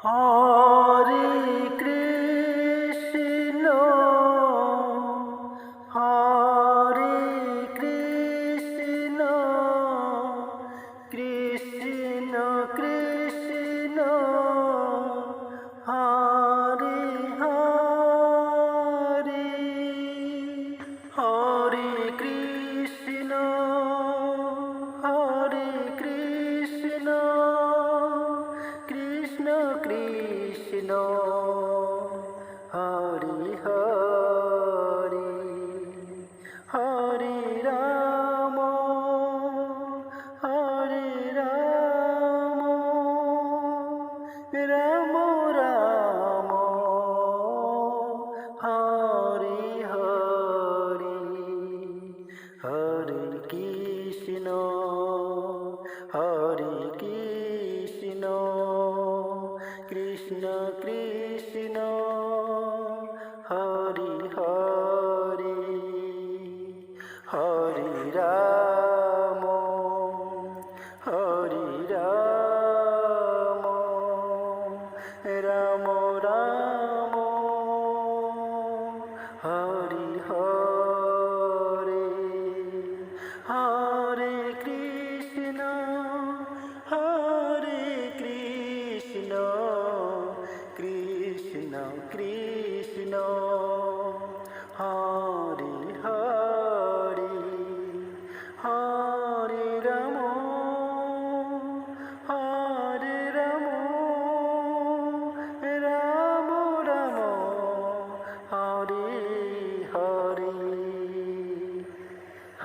Hare Krishna Hare Krishna Krishna Krishna Hare Hare Hare Krishna Hare Krishna Krishna Krishna Hare Hare Hare Ram Hare Ram Ram Ram Hare Hare Hare Krishna Hare Krishna Krishna Krishna Hare Hare Hare Ram Hare Ram Ram Ram Hare Hare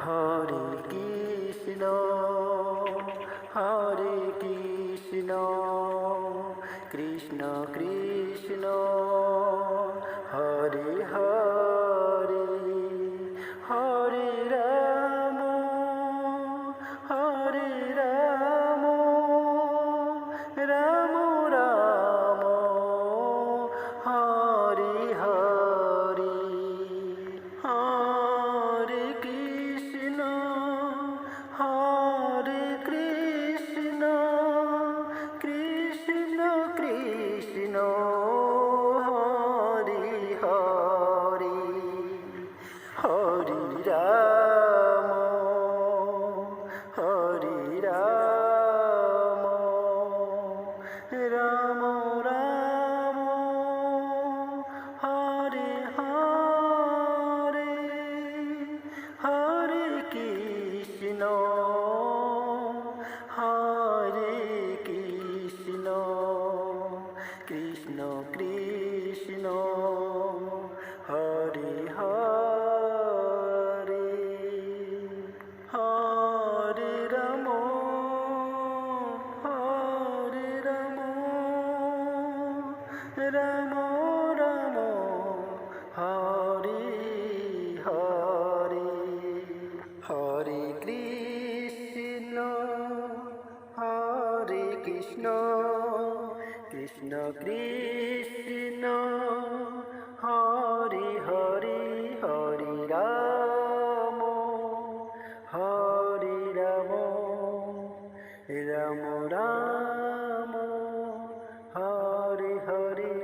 Hare Krishna Hare Krishna Krishna Krishna Hare Hare Hare Ram Hare Ram Ram Ram Hare Hare Hare Krishna Hare Krishna Krishna Krishna Hare Hare Hare Ram Hare Ram Ram Ram Hare Hare Hare Krishna Hare Krishna Krishna Krishna Hare Hare Hare Ram Hare Ram Ram Ram Hare Hare Hare Krishna Hare Krishna Krishna Krishna Hare Hare Hare Ram Hare Ram Ram Ram Hare Hare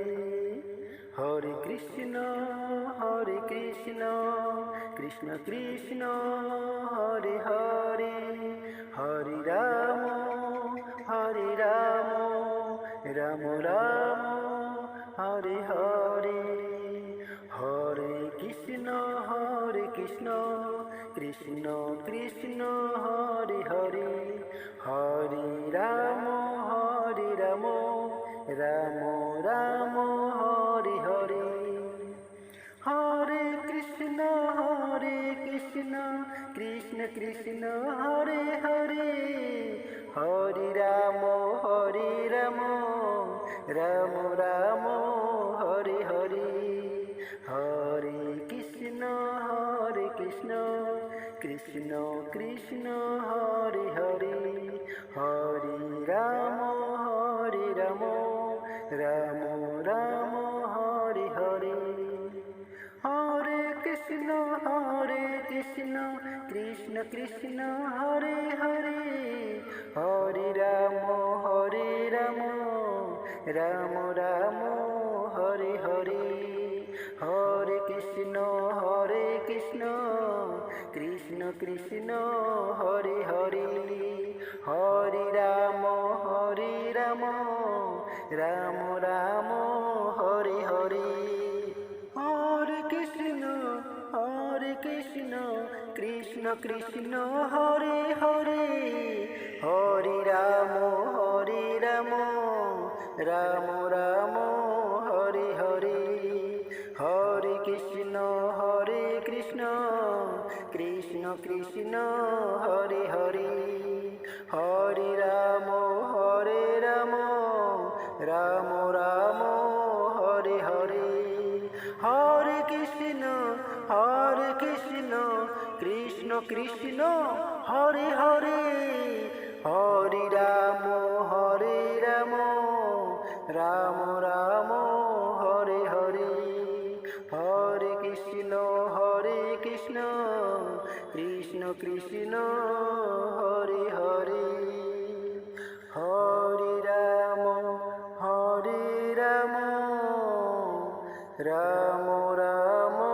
Hare Krishna Hare Krishna Krishna Krishna Hare Hare Hare Ram Hare Ram Ram Ram Hare Hare Hare Krishna Krishna Krishna Hare Hare Hare Ram Ram Ram Hare Hare Hare Krishna Krishna Krishna Hare Hare Hare Ram Ram Ram Hare Hare Hare Krishna Krishna Krishna Hare Hare Hare Ram Ram Ram Hare Hare Hare Krishna Krishna Krishna Hare Hare Hare Ram Ram Ram Hare Hare Hare Krishna Krishna Krishna Hare Hare Hare Ram Ram Ram Hare Hare, Hare Krishna Krishna Krishna Hare Hare, Hare Ram Ram Ram Hare Hare, Hare Krishna Krishna Krishna Hare Hare, Hare Ram Ram Ram Hare Hare, Hare Krishna Krishna Krishna Hare Hare, Hare Ram Ram Ram Hare Hare, Hare Krishna Krishna Krishna Hare Hare, Hare Ram Ram Ram Hare Hare, Hare Krishna Krishna Krishna Hare Hare, Hare Ram Ram Ram